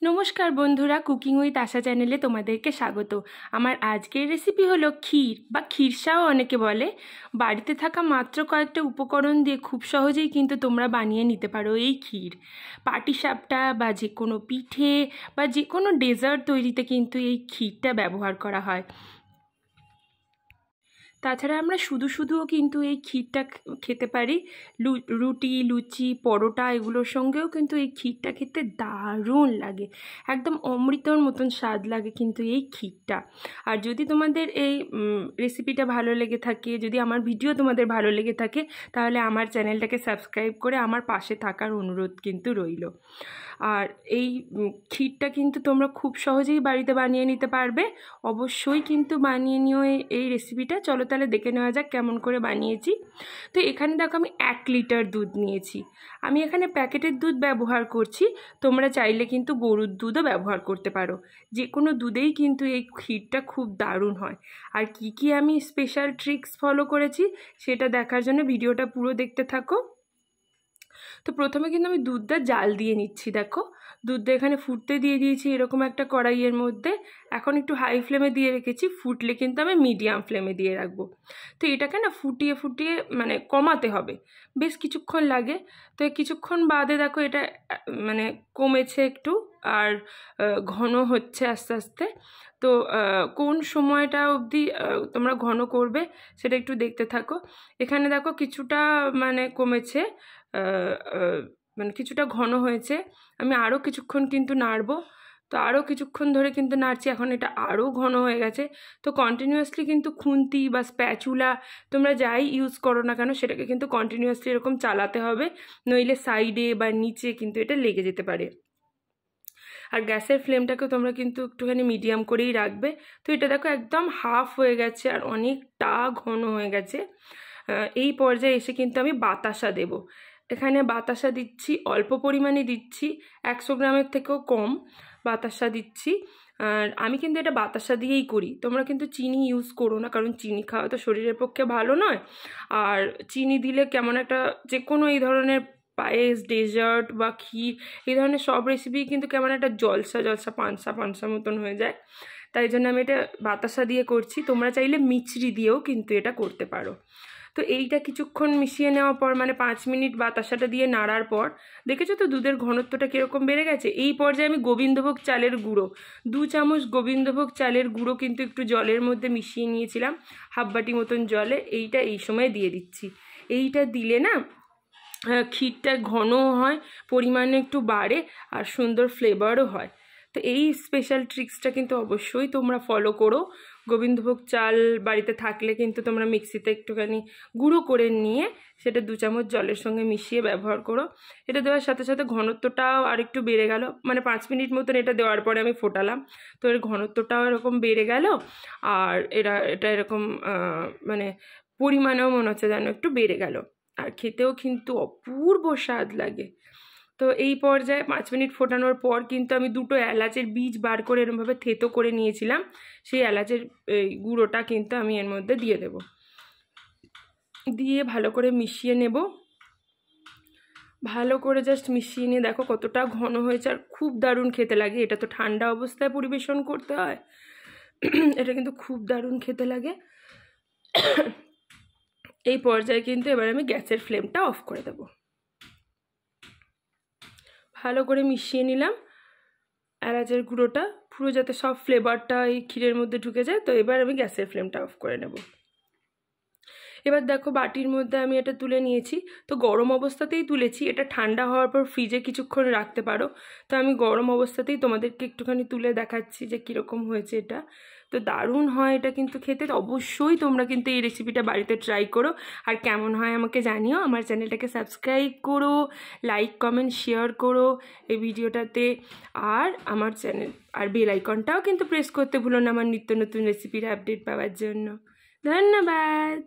নমস্কার বন্ধুরা, cooking with আশা চ্যানেলে তোমাদেরকে স্বাগত। আমার আজকের রেসিপি হলো ক্ষীর বা ক্ষীরসাও অনেকে বলে। বাড়িতে থাকা মাত্র কয়েকটা উপকরণ দিয়ে খুব সহজেই কিন্তু তোমরা বানিয়ে নিতে পারো এই ক্ষীর। পাটিসাপটা বা যে কোনো পিঠে বা যে কোনো ডেজার্ট তৈরিতে কিন্তু এই ক্ষীরটা ব্যবহার করা হয়। তাছাড়া আমরা শুধুও কিন্তু এই ক্ষীরটা খেতে পারি। রুটি, লুচি, পরোটা এগুলোর সঙ্গেও কিন্তু এই ক্ষীরটা খেতে দারুণ লাগে, একদম অমৃতর মতন স্বাদ লাগে কিন্তু এই ক্ষীরটা। আর যদি তোমাদের এই রেসিপিটা ভালো লেগে থাকে, যদি আমার ভিডিও তোমাদের ভালো লেগে থাকে, তাহলে আমার চ্যানেলটাকে সাবস্ক্রাইব করে আমার পাশে থাকার অনুরোধ কিন্তু রইল। আর এই ক্ষীরটা কিন্তু তোমরা খুব সহজেই বাড়িতে বানিয়ে নিতে পারবে। অবশ্যই কিন্তু বানিয়ে নিও এই রেসিপিটা। চলো তাহলে দেখে নেওয়া যাক কেমন করে বানিয়েছি। তো এখানে দেখো আমি 1 লিটার দুধ নিয়েছি। আমি এখানে প্যাকেটের দুধ ব্যবহার করছি, তোমরা চাইলে কিন্তু গরুর দুধও ব্যবহার করতে পারো। যে কোনো দুধেই কিন্তু এই ক্ষীরটা খুব দারুণ হয়। আর কি আমি স্পেশাল ট্রিক্স ফলো করেছি সেটা দেখার জন্য ভিডিওটা পুরো দেখতে থাকো। তো প্রথমে কিন্তু আমি দুধটা জাল দিয়ে নিচ্ছি। দেখো দুধটা এখানে ফুটতে দিয়ে দিয়েছি এরকম একটা কড়াইয়ের মধ্যে। এখন একটু হাই ফ্লেমে দিয়ে রেখেছি, ফুটলে কিন্তু আমি মিডিয়াম ফ্লেমে দিয়ে রাখবো। তো এটাকে না ফুটিয়ে মানে কমাতে হবে, বেশ কিছুক্ষণ লাগে। তো কিছুক্ষণ বাদে দেখো এটা মানে কমেছে একটু, আর ঘন হচ্ছে আস্তে আস্তে। তো কোন সময়টা অবধি তোমরা ঘন করবে সেটা একটু দেখতে থাকো। এখানে দেখো কিছুটা মানে কমেছে, মানে কিছুটা ঘন হয়েছে। আমি আরও কিছুক্ষণ কিন্তু নাড়বো। তো আরও কিছুক্ষণ ধরে কিন্তু নাড়ছি, এখন এটা আরও ঘন হয়ে গেছে। তো কন্টিনিউয়াসলি কিন্তু খুন্তি বা স্প্যাচুলা তোমরা যাই ইউজ করো না কেন সেটাকে কিন্তু কন্টিনিউয়াসলি এরকম চালাতে হবে, নইলে সাইডে বা নিচে কিন্তু এটা লেগে যেতে পারে। আর গ্যাসের ফ্লেমটাকেও তোমরা কিন্তু একটুখানি মিডিয়াম করেই রাখবে। তো এটা দেখো একদম হাফ হয়ে গেছে আর অনেকটা ঘন হয়ে গেছে। এই পর্যায়ে এসে কিন্তু আমি বাতাসা দেব। এখানে বাতাসা দিচ্ছি, অল্প পরিমাণে দিচ্ছি, 100 গ্রামের থেকেও কম বাতাসা দিচ্ছি। আর আমি কিন্তু এটা বাতাসা দিয়েই করি, তোমরা কিন্তু চিনি ইউজ করো না, কারণ চিনি খাওয়া তো শরীরের পক্ষে ভালো নয়। আর চিনি দিলে কেমন একটা, যে কোনো এই ধরনের পায়েস, ডেজার্ট বা ক্ষীর, এই ধরনের সব রেসিপি কিন্তু কেমন একটা জলসা পানসা মতন হয়ে যায়। তাই জন্য আমি এটা বাতাসা দিয়ে করছি। তোমরা চাইলে মিছরি দিয়েও কিন্তু এটা করতে পারো। তো এইটা কিছুক্ষণ মিশিয়ে নেওয়ার পর, মানে 5 মিনিট বাতাসাটা দিয়ে নাড়ার পর দেখেছো তো দুধের ঘনত্বটা কীরকম বেড়ে গেছে। এই পর্যায়ে আমি গোবিন্দভোগ চালের গুঁড়ো 2 চামচ গোবিন্দভোগ চালের গুঁড়ো কিন্তু একটু জলের মধ্যে মিশিয়ে নিয়েছিলাম, হাফ বাটি মতন জলে। এইটা এই সময় দিয়ে দিচ্ছি। এইটা দিলে না ক্ষীরটা ঘনও হয়, পরিমাণে একটু বাড়ে, আর সুন্দর ফ্লেভারও হয়। তো এই স্পেশাল ট্রিক্সটা কিন্তু অবশ্যই তোমরা ফলো করো। গোবিন্দভোগ চাল বাড়িতে থাকলে কিন্তু তোমরা মিক্সিতে একটুখানি গুঁড়ো করে নিয়ে সেটা 2 চামচ জলের সঙ্গে মিশিয়ে ব্যবহার করো। এটা দেওয়ার সাথে সাথে ঘনত্বটাও আর একটু বেড়ে গেল, মানে 5 মিনিট মতন এটা দেওয়ার পরে আমি ফোটালাম, তো এর ঘনত্বটাও এরকম বেড়ে গেল। আর এটা এরকম মানে পরিমাণেও মনে হচ্ছে যেন একটু বেড়ে গেল, আর খেতেও কিন্তু অপূর্ব স্বাদ লাগে। তো এই পর্যায়ে 5 মিনিট ফোটানোর পর কিন্তু আমি 2টো এলাচের বীজ বার করে এরকমভাবে থেতো করে নিয়েছিলাম, সেই এলাচের গুঁড়োটা কিন্তু আমি এর মধ্যে দিয়ে দেব। দিয়ে ভালো করে মিশিয়ে নেব। ভালো করে জাস্ট মিশিয়ে নিয়ে দেখো কতটা ঘন হয়েছে, আর খুব দারুণ খেতে লাগে। এটা তো ঠান্ডা অবস্থায় পরিবেশন করতে হয়, এটা কিন্তু খুব দারুণ খেতে লাগে। এই পর্যায়ে কিন্তু এবার আমি গ্যাসের ফ্লেমটা অফ করে দেব। ভালো করে মিশিয়ে নিলাম এলাচের গুঁড়োটা, পুরো যাতে সব ফ্লেভারটা এই ক্ষীরের মধ্যে ঢুকে যায়। তো এবার আমি গ্যাসের ফ্লেমটা অফ করে নেব। এবার দেখো বাটির মধ্যে আমি এটা তুলে নিয়েছি। তো গরম অবস্থাতেই তুলেছি, এটা ঠান্ডা হওয়ার পর ফ্রিজে কিছুক্ষণ রাখতে পারো। তো আমি গরম অবস্থাতেই তোমাদেরকে একটুখানি তুলে দেখাচ্ছি যে কীরকম হয়েছে এটা। তো দারুণ হয় এটা কিন্তু খেতে। অবশ্যই তোমরা কিন্তু এই রেসিপিটা বাড়িতে ট্রাই করো, আর কেমন হয় আমাকে জানিও। আমার চ্যানেলটাকে সাবস্ক্রাইব করো, লাইক কমেন্ট শেয়ার করো এই ভিডিওটাতে, আর আমার চ্যানেল আর বেল আইকনটাও কিন্তু প্রেস করতে ভুলো না আমার নিত্য নতুন রেসিপির আপডেট পাওয়ার জন্য। ধন্যবাদ।